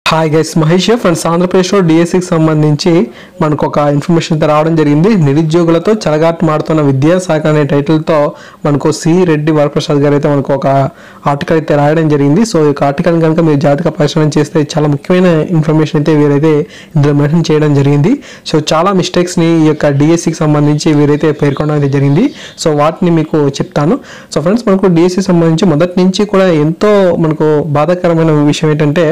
Hi guys, Mahesh friends. ఆంధ్రప్రదేశ్లో డిఎస్సికి సంబంధించి మనకు ఒక ఇన్ఫర్మేషన్ అయితే రావడం జరిగింది. నిరుద్యోగులతో చెలగాటు మాడుతున్న విద్యాశాఖ అనే టైటిల్తో మనకు సి రెడ్డి వరప్రసాద్ గారు అయితే మనకు ఒక ఆర్టికల్ అయితే రాయడం జరిగింది. సో ఈ ఆర్టికల్ కనుక మీరు జాగ్రత్తగా పరిశీలన చేస్తే చాలా ముఖ్యమైన ఇన్ఫర్మేషన్ అయితే వీరైతే ఇందులో మెన్షన్ చేయడం జరిగింది. సో చాలా మిస్టేక్స్ని ఈ యొక్క డిఎస్సికి సంబంధించి వీరైతే పేర్కొనడం జరిగింది. సో వాటిని మీకు చెప్తాను. సో ఫ్రెండ్స్, మనకు డిఎస్సికి సంబంధించి మొదటి నుంచి కూడా ఎంతో మనకు బాధాకరమైన విషయం ఏంటంటే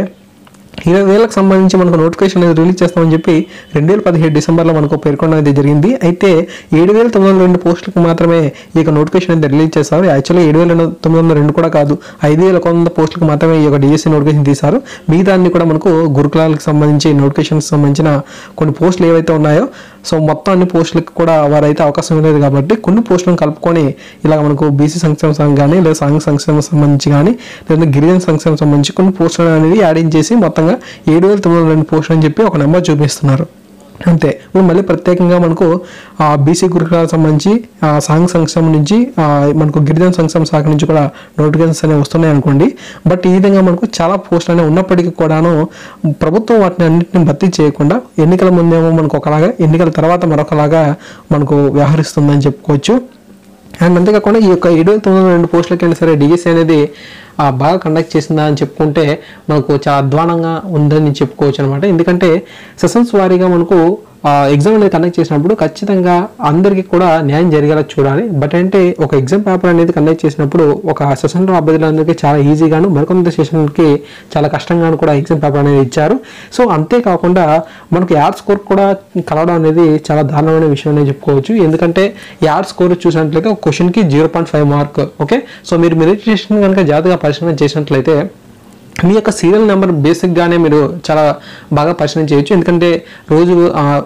20,000కు సంబంధించి మనకు నోటిఫికేషన్ అనేది రిలీజ్ చేస్తామని చెప్పి 2017 డిసెంబర్లో మనకు పేర్కొనడం అయితే జరిగింది. అయితే 7,902 పోస్టులకు మాత్రమే ఈ యొక్క నోటిఫికేషన్ అయితే రిలీజ్ చేస్తారు. యాక్చువల్లీ 7,902 కూడా కాదు, 5,100 పోస్టులకు మాత్రమే ఈ యొక్క డిఎస్సి నోటిఫికేషన్ తీశారు. మిగతాన్ని కూడా మనకు గురుకులాలకు సంబంధించి నోటిఫికేషన్కి సంబంధించిన కొన్ని పోస్టులు ఏవైతే ఉన్నాయో, సో మొత్తం అన్ని పోస్టులకు కూడా వారైతే అవకాశం లేదు కాబట్టి కొన్ని పోస్టులను కలుపుకొని ఇలా మనకు బీసీ సంక్షేమ సంఘం కానీ లేదా సాంఘిక సంక్షేమం సంబంధించి కానీ లేదా గిరిజన సంక్షేమం సంబంధించి కొన్ని పోస్టులు అనేది యాడింగ్ చేసి మొత్తంగా 7,902 పోస్టులు అని చెప్పి ఒక నెంబర్ చూపిస్తున్నారు. అంతే. ఇప్పుడు మళ్ళీ ప్రత్యేకంగా మనకు బీసీ గురుకులాలకు సంబంధించి సాంఘిక సంక్షేమం నుంచి మనకు గిరిజన సంక్షేమ శాఖ నుంచి కూడా నోటిఫికేషన్స్ అనేవి వస్తున్నాయి అనుకోండి. బట్ ఈ విధంగా మనకు చాలా పోస్టులు అనేవి ఉన్నప్పటికీ కూడాను ప్రభుత్వం వాటిని అన్నింటిని భర్తీ చేయకుండా ఎన్నికల ముందేమో మనకు ఒకలాగా, ఎన్నికల తర్వాత మరొకలాగా మనకు వ్యవహరిస్తుందని చెప్పుకోవచ్చు. అండ్ అంతేకాకుండా ఈ యొక్క 7,902 పోస్టులకైనా సరే డిఎస్సి అనేది బాగా కండక్ట్ చేసిందా అని చెప్పుకుంటే మనకు చాలా అధ్వానంగా ఉందని చెప్పుకోవచ్చు అనమాట. ఎందుకంటే సెషన్స్ వారీగా మనకు ఎగ్జామ్ అనేది కండక్ట్ చేసినప్పుడు ఖచ్చితంగా అందరికీ కూడా న్యాయం జరిగేలా చూడాలి. బట్ అంటే ఒక ఎగ్జామ్ పేపర్ అనేది కండక్ట్ చేసినప్పుడు ఒక సెషన్లో అభ్యర్థులందరికీ చాలా ఈజీగాను, మరికొంత సెషన్కి చాలా కష్టంగాను కూడా ఎగ్జామ్ పేపర్ అనేది ఇచ్చారు. సో అంతేకాకుండా మనకు యాడ్ స్కోర్ కూడా కలవడం అనేది చాలా దారుణమైన విషయం అనేది చెప్పుకోవచ్చు. ఎందుకంటే యాడ్ స్కోర్ చూసినట్లయితే ఒక క్వశ్చన్కి 0.5 మార్క్. ఓకే, సో మీరు మెరిట్ లిస్ట్ కనుక జాగ్రత్తగా పరిశీలన చేసినట్లయితే మీ యొక్క సీరియల్ నెంబర్ బేసిక్గానే మీరు చాలా బాగా పరిశీలన చేయొచ్చు. ఎందుకంటే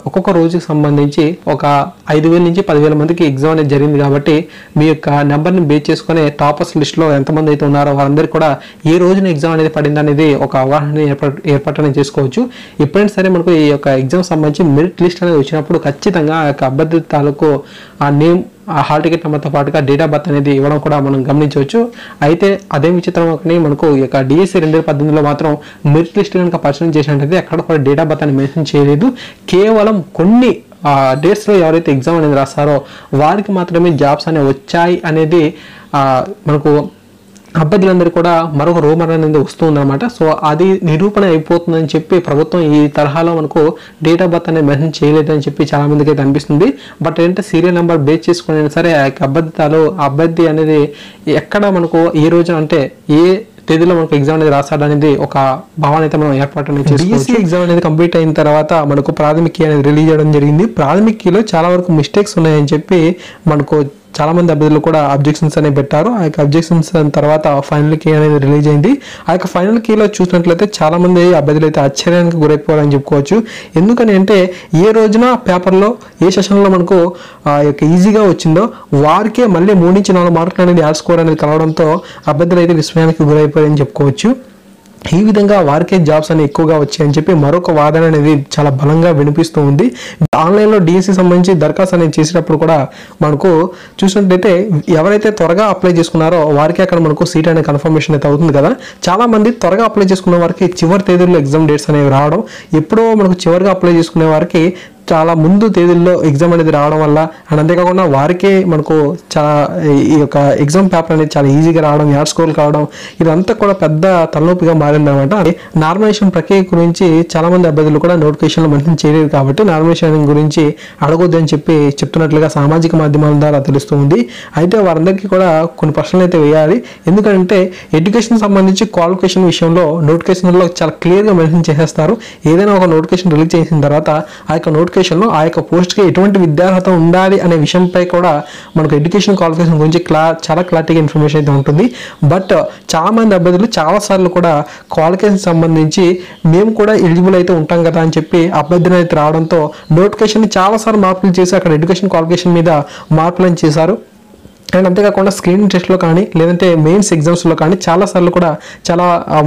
ఒక్కొక్క రోజుకి సంబంధించి ఒక 5,000 నుంచి 10,000 మందికి ఎగ్జామ్ అనేది జరిగింది కాబట్టి మీ యొక్క నెంబర్ని బేస్ చేసుకునే టాపర్స్ లిస్ట్లో ఎంతమంది అయితే ఉన్నారో వారందరికీ కూడా ఏ రోజున ఎగ్జామ్ అనేది పడింది అనేది ఒక అవగాహన ఏర్పాటు చేసుకోవచ్చు. ఎప్పుడైనా సరే మనకు ఈ యొక్క ఎగ్జామ్ సంబంధించి మెరిట్ లిస్ట్ అనేది వచ్చినప్పుడు ఖచ్చితంగా ఆ యొక్క అభ్యర్థి తాలూకు ఆ నేమ్, ఆ హాల్ టికెట్ నెంబర్తో పాటుగా డేట్ ఆఫ్ బర్త్ అనేది ఇవ్వడం కూడా మనం గమనించవచ్చు. అయితే అదే విచిత్రం మనకు ఈ యొక్క డిఎస్సి 2018లో మాత్రం మెరిట్ లిస్ట్ కనుక పరిశీలన చేసినట్లయితే ఎక్కడ కూడా డేట్ ఆఫ్ బర్త్ అని మెన్షన్ చేయలేదు. కేవలం కొన్ని డేట్స్లో ఎవరైతే ఎగ్జామ్ అనేది రాస్తారో వారికి మాత్రమే జాబ్స్ అనేవి వచ్చాయి అనేది మనకు అభ్యర్థులందరూ కూడా మరొక రూమర్ అనేది వస్తుందన్నమాట. సో అది నిరూపణ అయిపోతుందని చెప్పి ప్రభుత్వం ఈ తరహాలో మనకు డేట్ ఆఫ్ బర్త్ అనేది మెన్షన్ చేయలేదని చెప్పి చాలా మందికి అయితే అనిపిస్తుంది. బట్ ఏంటంటే సీరియల్ నెంబర్ బేస్ చేసుకుని సరే ఆ యొక్క అభ్యర్థి అనేది ఎక్కడ మనకు ఏ రోజున అంటే ఏ తేదీలో మనకు ఎగ్జామ్ అనేది రాస్తాడు అనేది ఒక భావన అయితే మనం ఏర్పాటు చేసుకోవచ్చు. డిఎస్సి ఎగ్జామ్ అనేది కంప్లీట్ అయిన తర్వాత మనకు ప్రాథమిక కీ అనేది రిలీజ్ చేయడం జరిగింది. ప్రాథమిక కీలో చాలా వరకు మిస్టేక్స్ ఉన్నాయని చెప్పి మనకు చాలా మంది అభ్యర్థులు కూడా అబ్జెక్షన్స్ అనేవి పెట్టారు. ఆ యొక్క అబ్జెక్షన్స్ తర్వాత ఫైనల్ కీ అనేది రిలీజ్ అయింది. ఆ యొక్క ఫైనల్ కీలో చూసినట్లయితే చాలా మంది అభ్యర్థులు అయితే ఆశ్చర్యానికి గురైపోవాలని చెప్పుకోవచ్చు. ఎందుకని అంటే ఏ రోజున పేపర్లో ఏ సెషన్లో మనకు ఆ యొక్క ఈజీగా వచ్చిందో వారికే మళ్ళీ 3 నుంచి 4 మార్కులు అనేది యాడ్ స్కోర్ అనేది కలవడంతో అభ్యర్థులు అయితే విస్మయానికి గురైపోయారని చెప్పుకోవచ్చు. ఈ విధంగా వారికే జాబ్స్ అనేవి ఎక్కువగా వచ్చాయని చెప్పి మరొక వాదన అనేది చాలా బలంగా వినిపిస్తూ ఉంది. ఆన్లైన్లో డిఎస్సి సంబంధించి దరఖాస్తు అనేది చేసినప్పుడు కూడా మనకు చూసినట్లయితే ఎవరైతే త్వరగా అప్లై చేసుకున్నారో వారికి అక్కడ మనకు సీట్ అనే కన్ఫర్మేషన్ అయితే అవుతుంది కదా. చాలా మంది త్వరగా అప్లై చేసుకున్న వారికి చివరి తేదీల్లో ఎగ్జామ్ డేట్స్ అనేవి రావడం, ఎప్పుడో మనకు చివరిగా అప్లై చేసుకునే వారికి చాలా ముందు తేదీల్లో ఎగ్జామ్ అనేది రావడం వల్ల అండ్ అంతేకాకుండా వారికే మనకు చాలా ఈ యొక్క ఎగ్జామ్ పేపర్ అనేది చాలా ఈజీగా రావడం, యాడ్ స్కోర్లు కావడం ఇదంతా కూడా పెద్ద తలనొప్పిగా మారిందనమాట. నార్మలైజేషన్ ప్రక్రియ గురించి చాలా మంది అభ్యర్థులు కూడా నోటిఫికేషన్లో మెన్షన్ చేయలేదు కాబట్టి నార్మలైజేషన్ గురించి అడగొద్దని చెప్పి చెప్తున్నట్లుగా సామాజిక మాధ్యమాల ద్వారా తెలుస్తుంది. అయితే వారందరికీ కూడా కొన్ని ప్రశ్నలు అయితే వేయాలి. ఎందుకంటే ఎడ్యుకేషన్ సంబంధించి క్వాలిఫికేషన్ విషయంలో నోటిఫికేషన్లో చాలా క్లియర్గా మెన్షన్ చేసేస్తారు. ఏదైనా ఒక నోటిఫికేషన్ రిలీజ్ చేసిన తర్వాత ఆ యొక్క నోటిఫికేషన్లో ఆ యొక్క పోస్ట్కి ఎటువంటి విద్యార్హత ఉండాలి అనే విషయంపై కూడా మనకు ఎడ్యుకేషన్ క్వాలిఫికేషన్ గురించి చాలా క్లారిటీగా ఇన్ఫర్మేషన్ అయితే ఉంటుంది. బట్ చాలా మంది అభ్యర్థులు చాలాసార్లు కూడా క్వాలిఫికేషన్ సంబంధించి మేము కూడా ఎలిజిబుల్ అయితే ఉంటాం కదా అని చెప్పి అభ్యర్థులు అయితే రావడంతో నోటిఫికేషన్ చాలాసార్లు మార్పులు చేసి అక్కడ ఎడ్యుకేషన్ క్వాలిఫికేషన్ మీద మార్పులను చేశారు. అండ్ అంతేకాకుండా స్క్రీనింగ్ టెస్ట్లో కానీ లేదంటే మెయిన్స్ ఎగ్జామ్స్లో కానీ చాలాసార్లు కూడా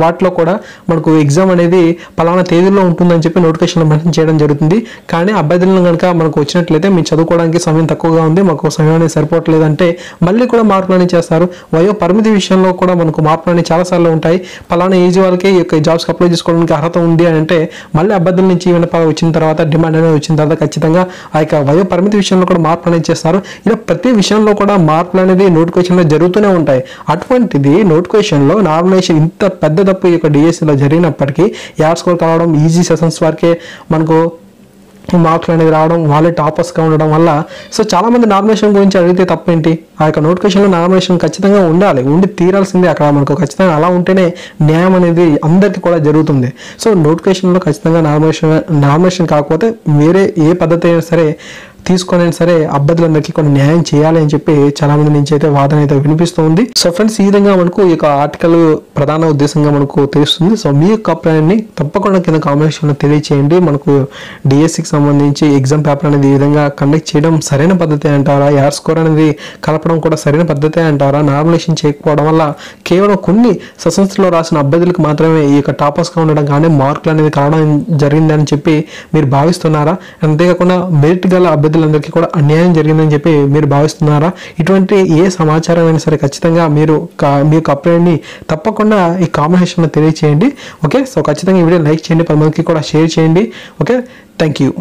వాటిలో కూడా మనకు ఎగ్జామ్ అనేది పలానా తేదీలో ఉంటుందని చెప్పి నోటిఫికేషన్లో మెన్షన్ చేయడం జరుగుతుంది. కానీ అభ్యర్థులను కనుక మనకు వచ్చినట్లయితే మీరు చదువుకోవడానికి సమయం తక్కువగా ఉంది, మాకు సమయం అనేది సరిపోవట్లేదంటే మళ్ళీ కూడా మార్పులు అనేది చేస్తారు. వయో పరిమితి విషయంలో కూడా మనకు మార్పులు అనేవి చాలాసార్లు ఉంటాయి. పలానా ఏజ్ వాళ్ళకి ఈ యొక్క జాబ్స్కి అప్లై చేసుకోవడానికి అర్హత ఉంది అని అంటే మళ్ళీ అభ్యర్థుల నుంచి విన్నపాలు వచ్చిన తర్వాత డిమాండ్ అనేది వచ్చిన తర్వాత ఖచ్చితంగా ఆ యొక్క వయో పరిమితి విషయంలో కూడా మార్పు అనేది చేస్తారు. ఇలా ప్రతి విషయంలో కూడా మార్పులు అనేది నోటిఫికేషన్లో జరుగుతూనే ఉంటాయి. అటువంటిది నోటిఫికేషన్లో నామినేషన్ ఇంత పెద్ద తప్పు ఈ యొక్క డిఎస్సిలో జరిగినప్పటికీ యాడ్ స్కోర్ కావడం, ఈజీ సెషన్స్ వరకే మనకు మార్కులు అనేది రావడం, వాళ్ళే టాపర్స్గా ఉండడం వల్ల సో చాలామంది నామినేషన్ గురించి అడిగితే తప్పేంటి, ఆ యొక్క నోటిఫికేషన్లో నామినేషన్ ఖచ్చితంగా ఉండి తీరాల్సిందే. అక్కడ మనకు ఖచ్చితంగా అలా ఉంటేనే న్యాయం అనేది అందరికీ కూడా జరుగుతుంది. సో నోటిఫికేషన్లో ఖచ్చితంగా నామినేషన్ కాకపోతే వేరే ఏ పద్ధతి అయినా సరే తీసుకొని సరే అభ్యర్థులందరికీ కొన్ని న్యాయం చేయాలి అని చెప్పి చాలా మంది నుంచి అయితే వాదన అయితే వినిపిస్తుంది. సో ఫ్రెండ్స్, ఈ విధంగా మనకు ఈ యొక్క ఆర్టికల్ ప్రధాన ఉద్దేశంగా మనకు తెలుస్తుంది. సో మీ యొక్క అభిప్రాయాన్ని తప్పకుండా కింద కామెంట్స్లో తెలియచేయండి. మనకు డిఎస్సికి సంబంధించి ఎగ్జామ్ పేపర్ అనేది ఈ విధంగా కండక్ట్ చేయడం సరైన పద్ధతి అంటారా, యాడ్ స్కోర్ అనేది కలపడం కూడా సరైన పద్ధతి అంటారా, నామినేషన్ చేయకపోవడం వల్ల కేవలం కొన్ని సెషన్స్లో రాసిన అభ్యర్థులకు మాత్రమే ఈ యొక్క టాపర్స్గా ఉండడం కానీ మార్కులు అనేది కావడం జరిగిందని చెప్పి మీరు భావిస్తున్నారా? అంతేకాకుండా మెరిట్ గల అభ్యర్థులందరికీ కూడా అన్యాయం జరిగిందని చెప్పి మీరు భావిస్తున్నారా? ఇటువంటి ఏ సమాచారం అయినా సరే ఖచ్చితంగా మీరు మీ యొక్క అభిప్రాయాన్ని తప్పకుండా ఈ కామెంట్ సెక్షన్లో తెలియచేయండి. ఓకే, సో ఖచ్చితంగా ఈ వీడియో లైక్ చేయండి, 10 మందికి కూడా షేర్ చేయండి. Okay, thank you.